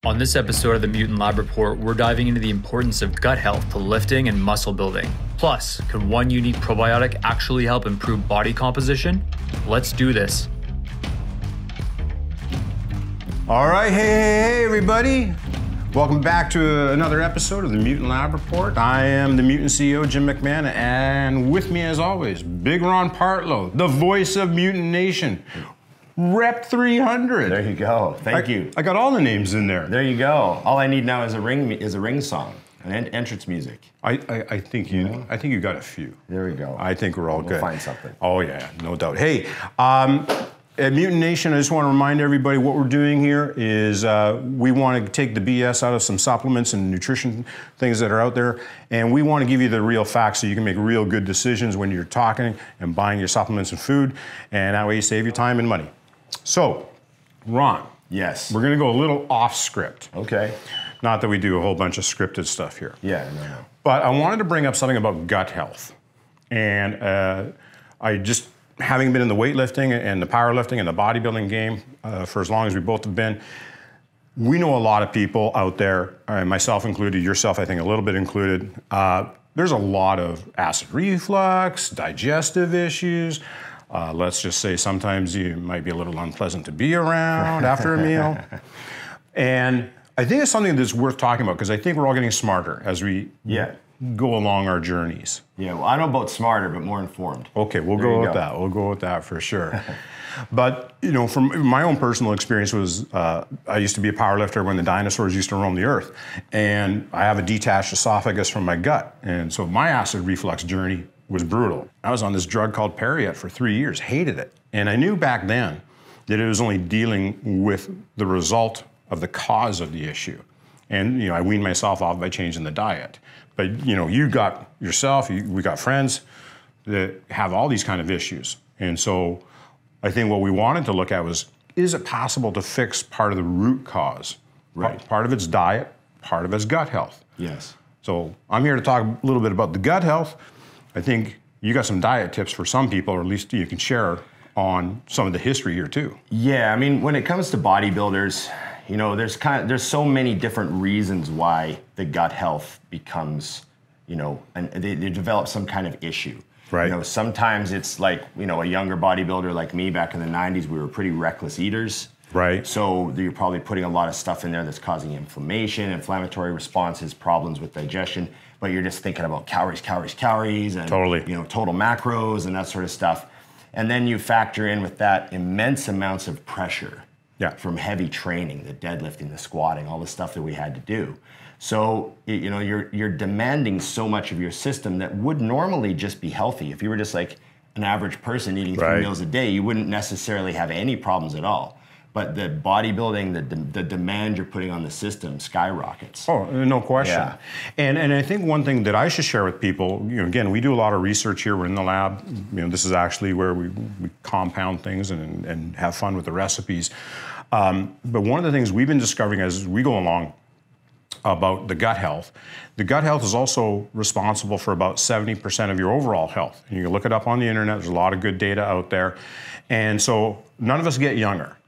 On this episode of the Mutant Lab Report, we're diving into the importance of gut health to lifting and muscle building. Plus, can one unique probiotic actually help improve body composition? Let's do this. All right, hey everybody. Welcome back to another episode of the Mutant Lab Report. I am the Mutant CEO, Jim McMahon, and with me as always, Big Ron Partlow, the voice of Mutant Nation. Rep 300. There you go. Thank you. I got all the names in there. There you go. All I need now is a ring song, an entrance music. I think you got a few. There we go. I think we're all good. We'll find something. Oh yeah, no doubt. Hey, at Mutant Nation, I just want to remind everybody what we're doing here is we want to take the BS out of some supplements and nutrition things that are out there, and we want to give you the real facts so you can make real good decisions when you're talking and buying your supplements and food, and that way you save your time and money. So, Ron. Yes. We're going to go a little off script. Okay. Not that we do a whole bunch of scripted stuff here. Yeah, no. But I wanted to bring up something about gut health. And I just, having been in the weightlifting and the powerlifting and the bodybuilding game for as long as we both have been, we know a lot of people out there, myself included, yourself I think a little bit included, there's a lot of acid reflux, digestive issues. Let's just say sometimes you might be a little unpleasant to be around after a meal. And I think it's something that's worth talking about because I think we're all getting smarter as we go along our journeys. Yeah, well, I don't know about smarter, but more informed. Okay, we'll go with that. We'll go with that for sure. But, you know, from my own personal experience was I used to be a powerlifter when the dinosaurs used to roam the earth. And I have a detached esophagus from my gut. And so my acid reflux journey was brutal. I was on this drug called Periot for 3 years, hated it. And I knew back then that it was only dealing with the result of the cause of the issue. And, you know, I weaned myself off by changing the diet. But, you know, you got yourself, we got friends that have all these kind of issues. And so I think what we wanted to look at was, is it possible to fix part of the root cause? Right. Part of it's diet, part of it's gut health. Yes. So I'm here to talk a little bit about the gut health. I think you got some diet tips for some people, or at least you can share on some of the history here too. Yeah, I mean, when it comes to bodybuilders, you know, there's so many different reasons why the gut health becomes, you know, and they develop some kind of issue. Right. You know, sometimes it's like, you know, a younger bodybuilder like me back in the 90s, we were pretty reckless eaters. Right. So you're probably putting a lot of stuff in there that's causing inflammation, inflammatory responses, problems with digestion, but you're just thinking about calories, and you know, total macros and that sort of stuff. And then you factor in with that immense amounts of pressure from heavy training, the deadlifting, the squatting, all the stuff that we had to do. So, you know, you're demanding so much of your system that would normally just be healthy. If you were just like an average person eating 3 meals a day, you wouldn't necessarily have any problems at all. But the bodybuilding, the demand you're putting on the system skyrockets. Oh, no question. Yeah. And I think one thing that I should share with people, you know, again, we do a lot of research here. We're in the lab. You know, this is actually where we compound things and have fun with the recipes. But one of the things we've been discovering as we go along about the gut health is also responsible for about 70% of your overall health. And you can look it up on the internet. There's a lot of good data out there. And so none of us get younger.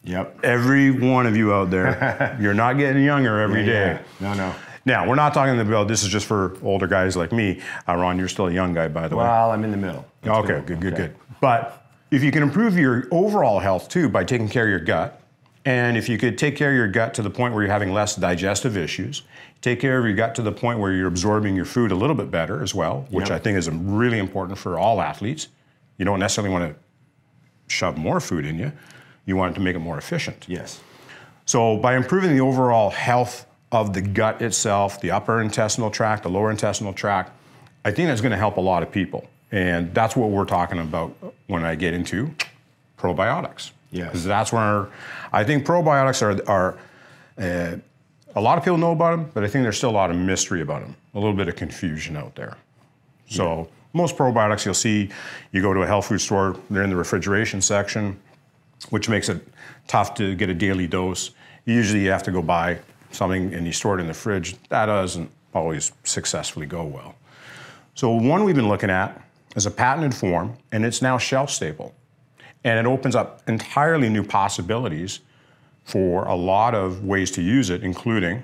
Yep. Every one of you out there, you're not getting younger every day. No. Now, we're not talking about, this is just for older guys like me. Ron, you're still a young guy, by the way. Well, I'm in the middle. Okay, good. But if you can improve your overall health too by taking care of your gut, and if you could take care of your gut to the point where you're having less digestive issues, take care of your gut to the point where you're absorbing your food a little bit better as well, which I think is really important for all athletes. You don't necessarily want to shove more food in you. You want it to make it more efficient. Yes. So by improving the overall health of the gut itself, the upper intestinal tract, the lower intestinal tract, I think that's going to help a lot of people. And that's what we're talking about when I get into probiotics. Yeah. Because that's where I think probiotics are a lot of people know about them, but I think there's still a lot of mystery about them, a little bit of confusion out there. So most probiotics you'll see, you go to a health food store, they're in the refrigeration section, which makes it tough to get a daily dose. Usually you have to go buy something and you store it in the fridge. That doesn't always successfully go well. So one we've been looking at is a patented form, and it's now shelf stable. And it opens up entirely new possibilities for a lot of ways to use it, including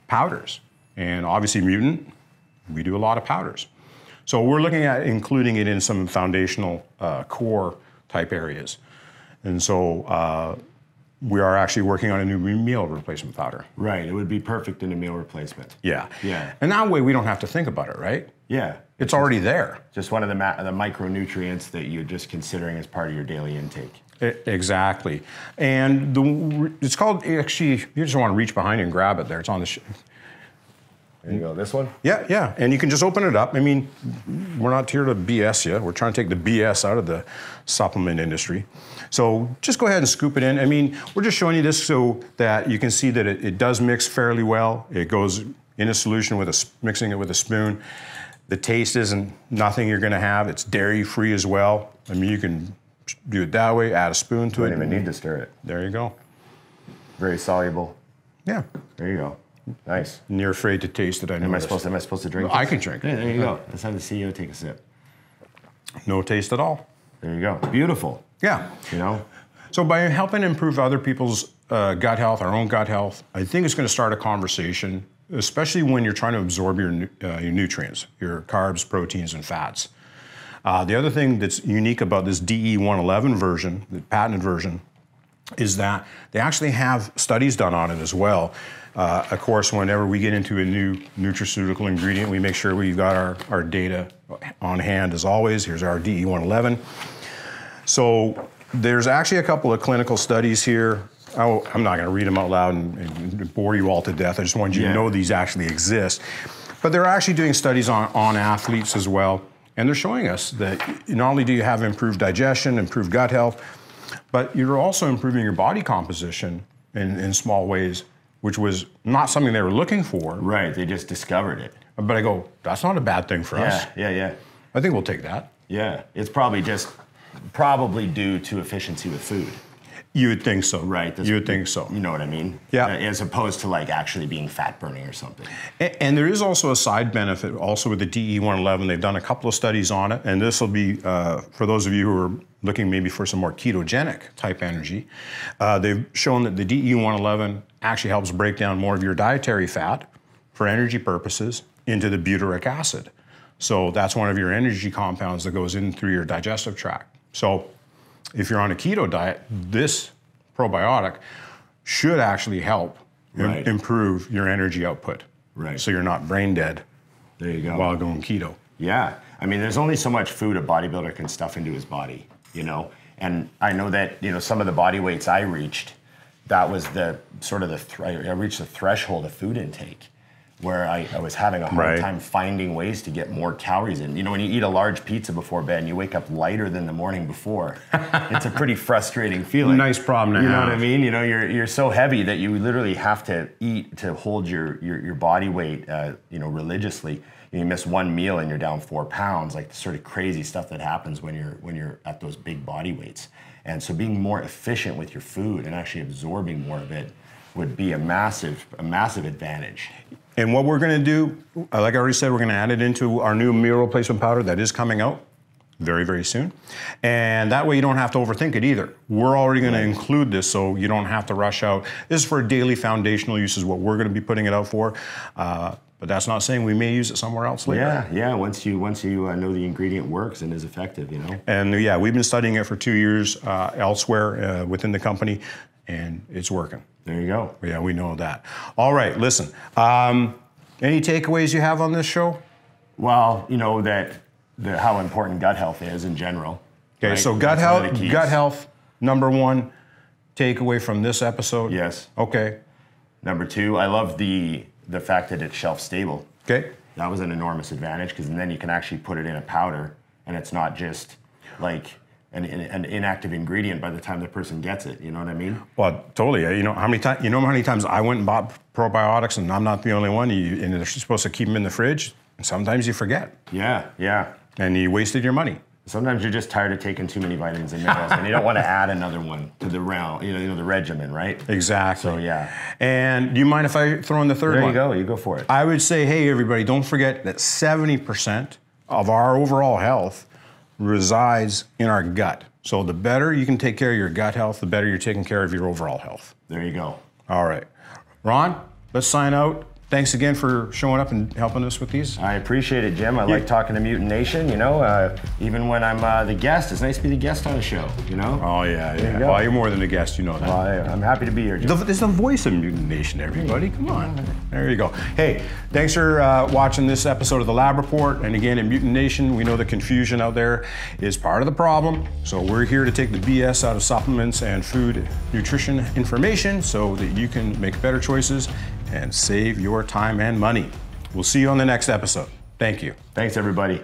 powders. And obviously Mutant, we do a lot of powders. So we're looking at including it in some foundational core type areas. And so we are actually working on a new meal replacement powder. Right, it would be perfect in a meal replacement. Yeah. Yeah. And that way we don't have to think about it, right? Yeah. It's already there. Just one of the micronutrients that you're just considering as part of your daily intake. Exactly. And it's called, actually, you just want to reach behind and grab it there. It's on the There you go, this one? Yeah, yeah, and you can just open it up. I mean, we're not here to BS you. We're trying to take the BS out of the supplement industry. So just go ahead and scoop it in. I mean, we're just showing you this so that you can see that it does mix fairly well. It goes in a solution with mixing it with a spoon. The taste isn't nothing you're gonna have. It's dairy-free as well. I mean, you can do it that way, add a spoon to it. You don't even need to stir it. There you go. Very soluble. Yeah. There you go. Nice. And you're afraid to taste it, I know. Am I supposed to drink I this? can drink it. Yeah, there you go. Let's have the CEO take a sip. No taste at all. There you go. Beautiful. Yeah. You know? So by helping improve other people's gut health, our own gut health, I think it's going to start a conversation, especially when you're trying to absorb your nutrients, your carbs, proteins, and fats. The other thing that's unique about this DE111 version, the patented version, is that they actually have studies done on it as well. Of course, whenever we get into a new nutraceutical ingredient, we make sure we've got our data on hand as always. Here's our DE111. So there's actually a couple of clinical studies here. I'm not going to read them out loud and bore you all to death. I just want you to know these actually exist. But they're actually doing studies on athletes as well. And they're showing us that not only do you have improved digestion, improved gut health, but you're also improving your body composition in small ways, which was not something they were looking for. Right, they just discovered it. But I go, that's not a bad thing for us. Yeah. I think we'll take that. Yeah, it's probably due to efficiency with food. You would think so. Right. You would think so. You know what I mean? Yeah. As opposed to like actually being fat burning or something. And there is also a side benefit also with the DE111. They've done a couple of studies on it, and this will be, for those of you who are looking maybe for some more ketogenic type energy, they've shown that the DE111 actually helps break down more of your dietary fat for energy purposes into the butyric acid. So that's one of your energy compounds that goes in through your digestive tract. So if you're on a keto diet, this probiotic should actually help improve your energy output. Right. So you're not brain dead. There you go. While going keto. Yeah. I mean, there's only so much food a bodybuilder can stuff into his body, you know? And I know that, you know, some of the body weights I reached, that was I reached the threshold of food intake where I was having a hard time finding ways to get more calories in. You know, when you eat a large pizza before bed and you wake up lighter than the morning before, it's a pretty frustrating feeling. Nice problem to have. You know what I mean? You know, you're so heavy that you literally have to eat to hold your body weight, you know, religiously. You miss one meal and you're down 4 pounds, like the sort of crazy stuff that happens when you're at those big body weights. And so being more efficient with your food and actually absorbing more of it would be a massive advantage. And what we're going to do, like I already said, we're going to add it into our new meal replacement powder that is coming out very, very soon. And that way you don't have to overthink it either. We're already going to include this so you don't have to rush out. This is for daily foundational use is what we're going to be putting it out for. But that's not saying we may use it somewhere else later. Yeah. Once you know the ingredient works and is effective, you know. And yeah, we've been studying it for 2 years elsewhere within the company, and it's working. There you go. Yeah, we know that. All right, listen. Any takeaways you have on this show? Well, you know how important gut health is in general. Okay, so gut health, number one takeaway from this episode. Yes. Okay. Number two, I love the fact that it's shelf stable. Okay. That was an enormous advantage because then you can actually put it in a powder and it's not just like an inactive ingredient by the time the person gets it. You know what I mean? Well, totally. You know how many times I went and bought probiotics, and I'm not the only one. And they're supposed to keep them in the fridge, and sometimes you forget. Yeah. And you wasted your money. Sometimes you're just tired of taking too many vitamins and minerals, and you don't want to add another one to the round, you know, the regimen, right? Exactly. So yeah. And do you mind if I throw in the third one? There you go. You go for it. I would say, hey, everybody, don't forget that 70% of our overall health resides in our gut. So the better you can take care of your gut health, the better you're taking care of your overall health. There you go. All right. Ron, let's sign out. Thanks again for showing up and helping us with these. I appreciate it, Jim. I like talking to Mutant Nation, you know, even when I'm the guest. It's nice to be the guest on the show, you know? Oh, yeah. Well, you're more than a guest, you know that. Well, I'm happy to be here, Jim. There's the voice of Mutant Nation, everybody. Come on. There you go. Hey, thanks for watching this episode of the Lab Report. And again, in Mutant Nation, we know the confusion out there is part of the problem. So we're here to take the BS out of supplements and food nutrition information so that you can make better choices and save your time and money. We'll see you on the next episode. Thank you. Thanks, everybody.